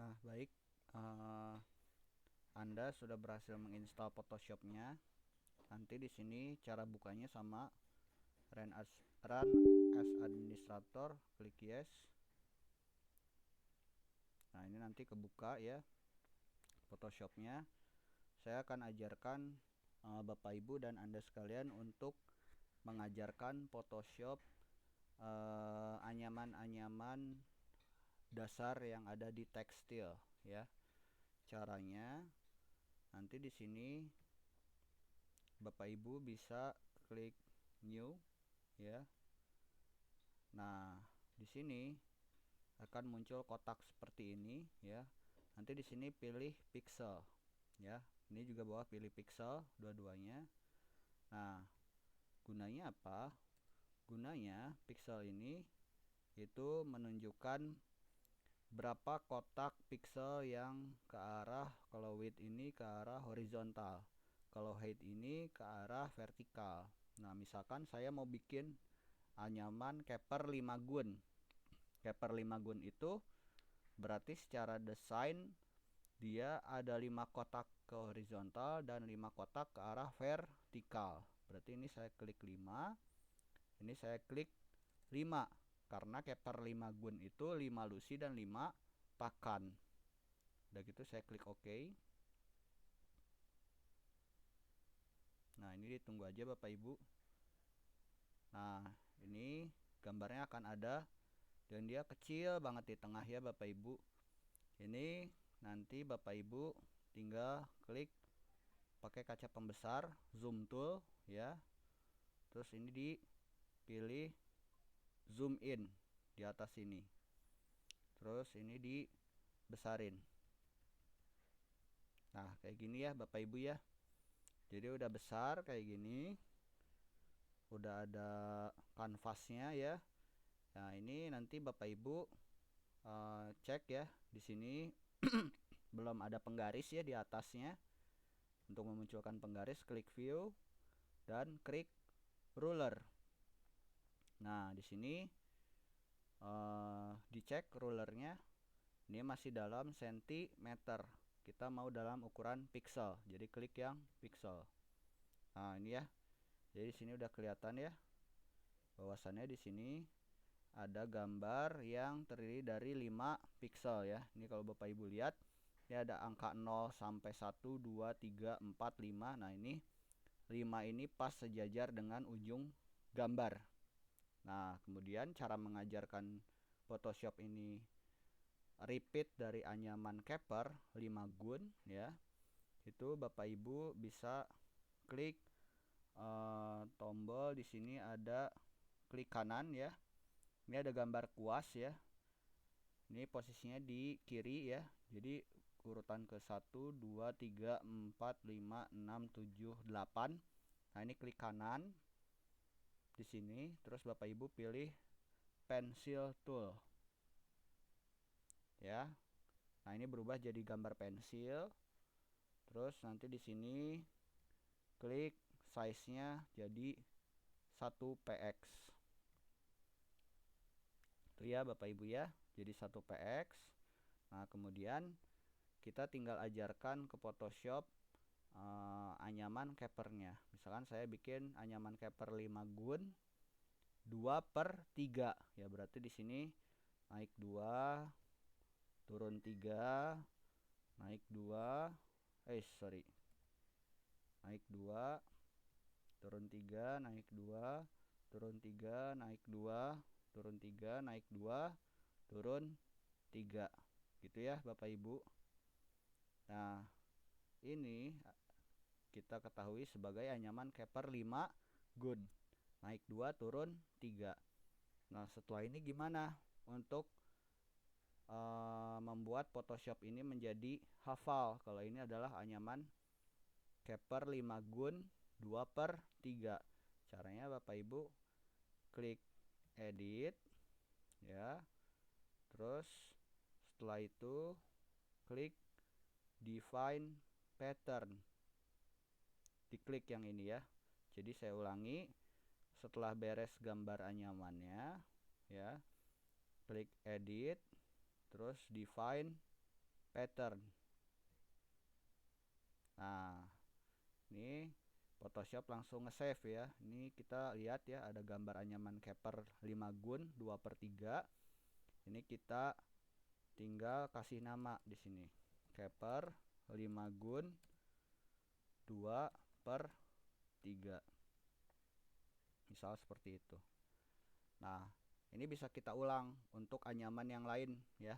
Baik, eh, Anda sudah berhasil menginstal Photoshop-nya. Nanti di sini cara bukanya sama, run as administrator, klik yes. Nah, ini nanti kebuka ya Photoshop-nya. Saya akan ajarkan Bapak Ibu dan Anda sekalian untuk mengajarkan Photoshop anyaman-anyaman dasar yang ada di tekstil ya. Caranya nanti di sini Bapak Ibu bisa klik new ya. Nah, di sini akan muncul kotak seperti ini ya. Nanti di sini pilih pixel ya. Ini juga bawah pilih pixel dua-duanya. Nah, gunanya apa? Gunanya pixel ini itu menunjukkan berapa kotak pixel yang ke arah, kalau width ini ke arah horizontal, kalau height ini ke arah vertikal. Nah, misalkan saya mau bikin anyaman keper 5 gun. Keper 5 gun itu berarti secara desain dia ada 5 kotak ke horizontal dan 5 kotak ke arah vertikal. Berarti ini saya klik 5, ini saya klik 5 karena keper 5 gun itu 5 lusi dan 5 pakan. Udah gitu saya klik OK. Nah, ini ditunggu aja Bapak Ibu. Nah, ini gambarnya akan ada dan dia kecil banget di tengah ya Bapak Ibu. Ini nanti Bapak Ibu tinggal klik pakai kaca pembesar, zoom tool ya. Terus ini dipilih zoom in di atas ini. Terus ini dibesarin. Nah, kayak gini ya Bapak Ibu ya. Jadi udah besar kayak gini. Udah ada kanvasnya ya. Nah, ini nanti Bapak Ibu cek ya. Di sini belum ada penggaris ya di atasnya. Untuk memunculkan penggaris, klik view dan klik ruler. Nah, di sini dicek rulernya. Ini masih dalam sentimeter. Kita mau dalam ukuran pixel. Jadi klik yang pixel. Nah, ini ya. Jadi di sini udah kelihatan ya. Bahwasannya di sini ada gambar yang terdiri dari 5 pixel ya. Ini kalau Bapak Ibu lihat, ini ada angka 0 sampai 1, 2, 3, 4, 5. Nah, ini 5 ini pas sejajar dengan ujung gambar. Nah, kemudian cara mengajarkan Photoshop ini repeat dari anyaman keper 5 gun ya. Itu Bapak Ibu bisa klik tombol di sini, ada klik kanan ya. Ini ada gambar kuas ya. Ini posisinya di kiri ya. Jadi urutan ke 1, 2, 3, 4, 5, 6, 7, 8. Nah, ini klik kanan di sini. Terus Bapak Ibu pilih pencil tool. Ya. Nah, ini berubah jadi gambar pensil. Terus nanti di sini klik size-nya jadi 1px. Itu ya Bapak Ibu ya. Jadi 1px. Nah, kemudian kita tinggal ajarkan ke Photoshop anyaman kepernya. Misalkan saya bikin anyaman keper 5 gun 2/3 ya, berarti di sini naik 2, turun 3, naik 2, naik 2, turun 3, naik 2, turun 3, naik 2, turun 3, naik 2, turun 3. Gitu ya Bapak Ibu. Nah, ini kita ketahui sebagai anyaman keper 5 gun. Naik 2, turun 3. Nah, setelah ini gimana untuk membuat Photoshop ini menjadi hafal kalau ini adalah anyaman keper 5 gun 2/3. Caranya Bapak Ibu klik edit ya. Terus setelah itu klik define pattern. Diklik yang ini ya. Jadi saya ulangi, setelah beres gambar anyamannya ya, klik edit, terus define pattern. Nah, ini Photoshop langsung nge-save ya. Ini kita lihat ya, ada gambar anyaman caper 5 gun 2/3. Ini kita tinggal kasih nama di sini. Caper 5 gun 2/3. Misal seperti itu. Nah, ini bisa kita ulang untuk anyaman yang lain ya.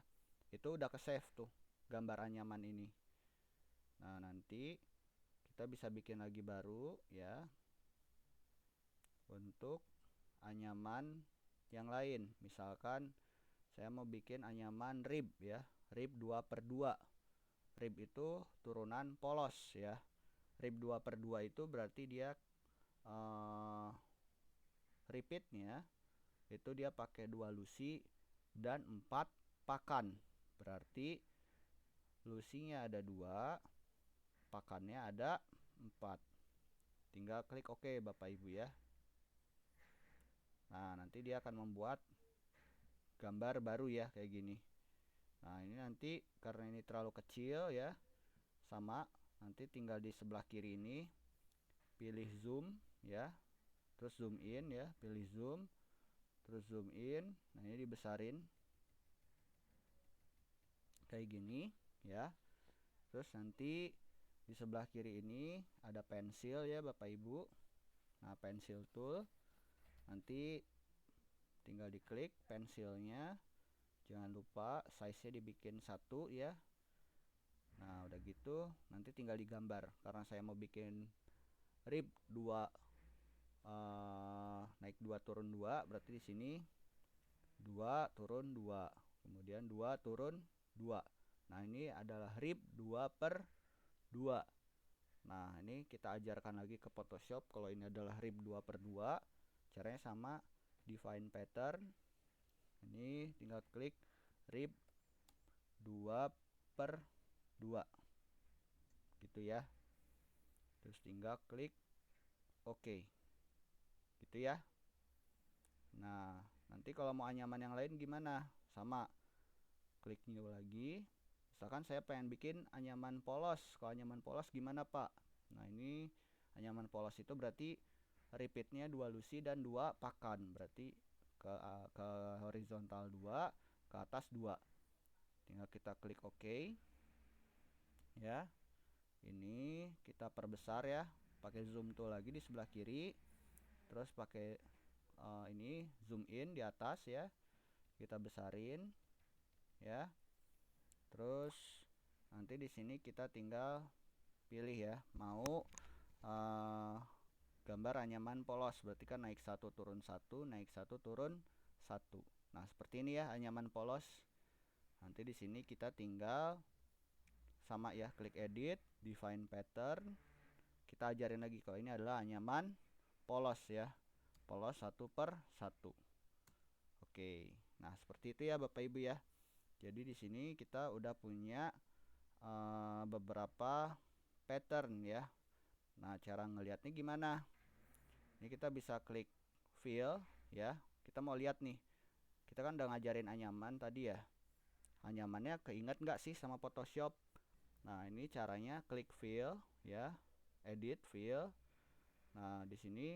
Itu udah ke-save tuh gambar anyaman ini. Nah, nanti kita bisa bikin lagi baru ya untuk anyaman yang lain. Misalkan saya mau bikin anyaman rib ya, rib 2/2. Rib itu turunan polos ya. Rib 2/2 itu berarti dia repeatnya itu dia pakai 2 lusi dan 4 pakan. Berarti lusinya ada 2, pakannya ada 4. Tinggal klik OK Bapak Ibu ya. Nah, nanti dia akan membuat gambar baru ya kayak gini. Nah, ini nanti karena ini terlalu kecil ya, sama nanti tinggal di sebelah kiri ini pilih zoom ya, terus zoom in ya, pilih zoom, terus zoom in. Nah, ini dibesarin kayak gini ya. Terus nanti di sebelah kiri ini ada pensil ya Bapak Ibu. Nah, pensil tool nanti tinggal diklik pensilnya, jangan lupa size-nya dibikin 1 ya. Nah, udah gitu nanti tinggal digambar. Karena saya mau bikin rib 2 naik 2 turun 2, berarti di sini 2 turun 2, kemudian 2 turun 2. Nah, ini adalah rib 2/2. Nah, ini kita ajarkan lagi ke Photoshop kalau ini adalah rib 2/2. Caranya sama, define pattern. Ini tinggal klik rib 2/2 gitu ya. Terus tinggal klik OK gitu ya. Nah, nanti kalau mau anyaman yang lain gimana? Sama, klik new lagi. Misalkan saya pengen bikin anyaman polos. Kalau anyaman polos gimana Pak? Nah, ini anyaman polos itu berarti repeatnya 2 lusi dan 2 pakan. Berarti ke horizontal 2, ke atas 2. Tinggal kita klik OK ya. Ini kita perbesar ya, pakai zoom tool lagi di sebelah kiri. Terus pakai ini zoom in di atas ya, kita besarin ya. Terus nanti di sini kita tinggal pilih ya, mau gambar anyaman polos, berarti kan naik 1 turun 1, naik 1 turun 1. Nah, seperti ini ya anyaman polos. Nanti di sini kita tinggal sama ya, klik edit, define pattern. Kita ajarin lagi kalau ini adalah anyaman polos ya, polos 1/1. Oke, nah seperti itu ya Bapak Ibu ya. Jadi di sini kita udah punya beberapa pattern ya. Nah, cara ngelihatnya gimana? Ini kita bisa klik fill ya. Kita mau lihat nih. Kita kan udah ngajarin anyaman tadi ya. Anyamannya keinget nggak sih sama Photoshop? Nah, ini caranya klik fill ya, edit fill. Nah, di sini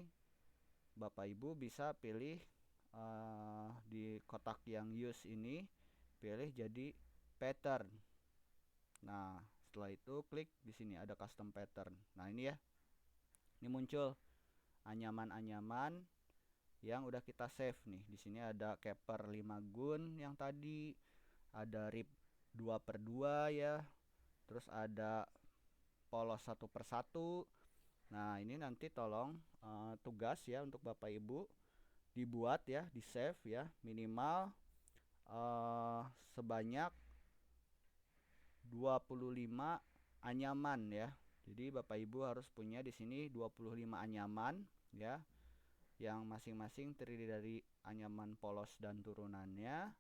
Bapak Ibu bisa pilih di kotak yang use ini, pilih jadi pattern. Nah, setelah itu klik di sini ada custom pattern. Nah, ini ya. Ini muncul anyaman-anyaman yang udah kita save nih. Di sini ada caper 5 gun yang tadi, ada rib 2/2 ya. Terus ada polos 1/1. Nah, ini nanti tolong tugas ya untuk Bapak Ibu dibuat ya, di save ya, minimal sebanyak 25 anyaman ya. Jadi Bapak Ibu harus punya di sini 25 anyaman ya, yang masing-masing terdiri dari anyaman polos dan turunannya,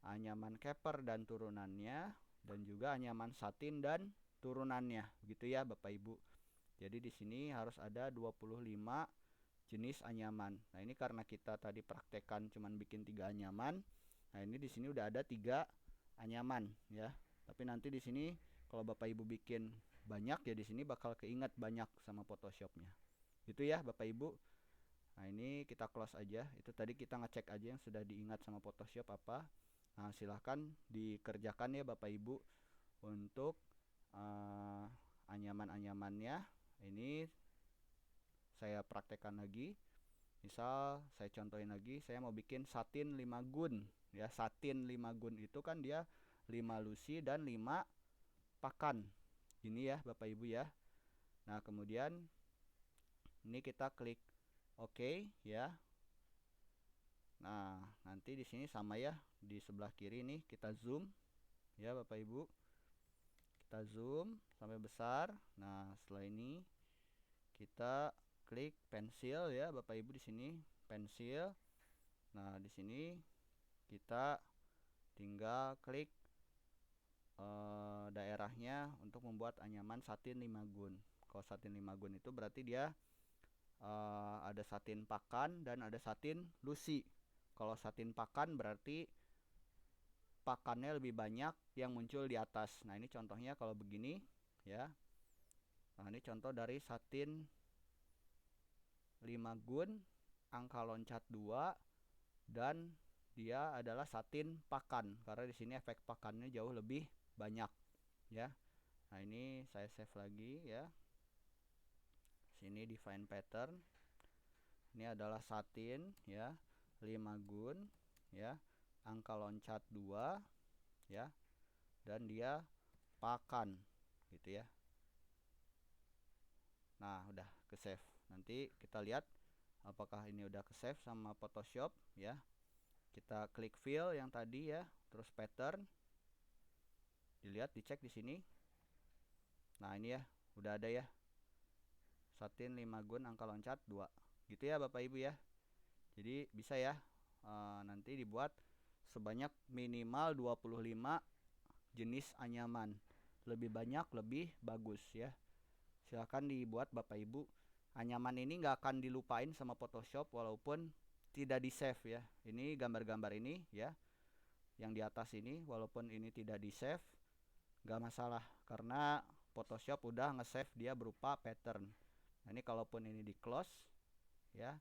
anyaman caper dan turunannya, dan juga anyaman satin dan turunannya. Begitu ya Bapak Ibu. Jadi di sini harus ada 25 jenis anyaman. Nah, ini karena kita tadi praktekkan cuman bikin 3 anyaman. Nah, ini di sini udah ada 3 anyaman ya. Tapi nanti di sini kalau Bapak Ibu bikin banyak ya, di sini bakal keinget banyak sama Photoshopnya. Itu ya Bapak Ibu. Nah ini kita close aja. Itu tadi kita ngecek aja yang sudah diingat sama Photoshop apa. Nah silahkan dikerjakan ya Bapak Ibu untuk anyaman-anyamannya. Ini saya praktekkan lagi. Misal saya contohin lagi, saya mau bikin satin 5 gun. Ya, satin 5 gun itu kan dia 5 lusi dan 5 pakan. Ini ya Bapak Ibu ya. Nah, kemudian ini kita klik OK ya. Nah, nanti di sini sama ya, di sebelah kiri nih kita zoom ya Bapak Ibu. Kita zoom sampai besar. Nah, setelah ini kita klik pensil ya Bapak Ibu, di sini pensil. Nah, di sini kita tinggal klik daerahnya untuk membuat anyaman satin 5 gun. Kalau satin 5 gun itu berarti dia ada satin pakan dan ada satin lusi. Kalau satin pakan berarti pakannya lebih banyak yang muncul di atas. Nah, ini contohnya kalau begini ya. Nah, ini contoh dari satin 5 gun angka loncat 2 dan dia adalah satin pakan karena di sini efek pakannya jauh lebih banyak ya. Nah, ini saya save lagi ya. Sini define pattern. Ini adalah satin ya, 5 gun ya, angka loncat 2 ya, dan dia pakan gitu ya. Nah, udah ke save. Nanti kita lihat apakah ini udah ke save sama Photoshop ya. Kita klik fill yang tadi ya, terus pattern. Dilihat, dicek di sini. Nah, ini ya, udah ada ya. Satin 5 gun angka loncat 2. Gitu ya Bapak Ibu ya. Jadi bisa ya nanti dibuat sebanyak minimal 25 jenis anyaman. Lebih banyak lebih bagus ya. Silahkan dibuat Bapak Ibu. Anyaman ini nggak akan dilupain sama Photoshop walaupun tidak di save ya. Ini gambar-gambar ini ya, yang di atas ini walaupun ini tidak di save nggak masalah karena Photoshop udah nge-save dia berupa pattern. Nah, ini kalaupun ini di close ya,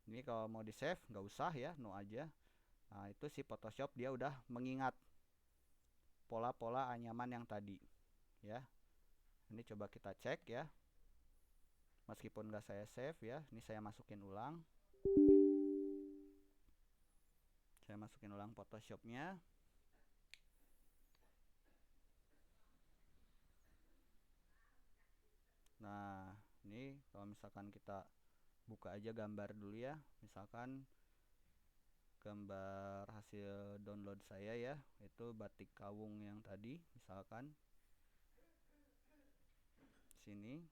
ini kalau mau di save nggak usah ya, no aja. Nah, itu si Photoshop dia udah mengingat pola-pola anyaman yang tadi ya. Ini coba kita cek ya, meskipun nggak saya save ya. Ini saya masukin ulang, Photoshopnya. Nah, ini kalau misalkan kita buka aja gambar dulu ya, misalkan gambar hasil download saya ya, itu batik kawung yang tadi misalkan sini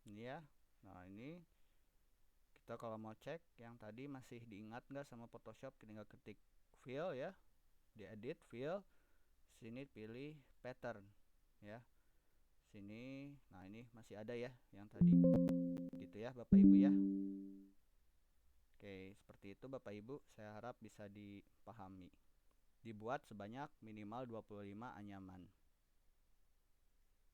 ini ya. Nah, ini kita kalau mau cek yang tadi masih diingat nggak sama Photoshop, tinggal ketik fill ya, di edit fill, sini pilih pattern ya, sini. Nah, ini masih ada ya yang tadi gitu ya Bapak Ibu ya. Oke, seperti itu Bapak Ibu, saya harap bisa dipahami. Dibuat sebanyak minimal 25 anyaman.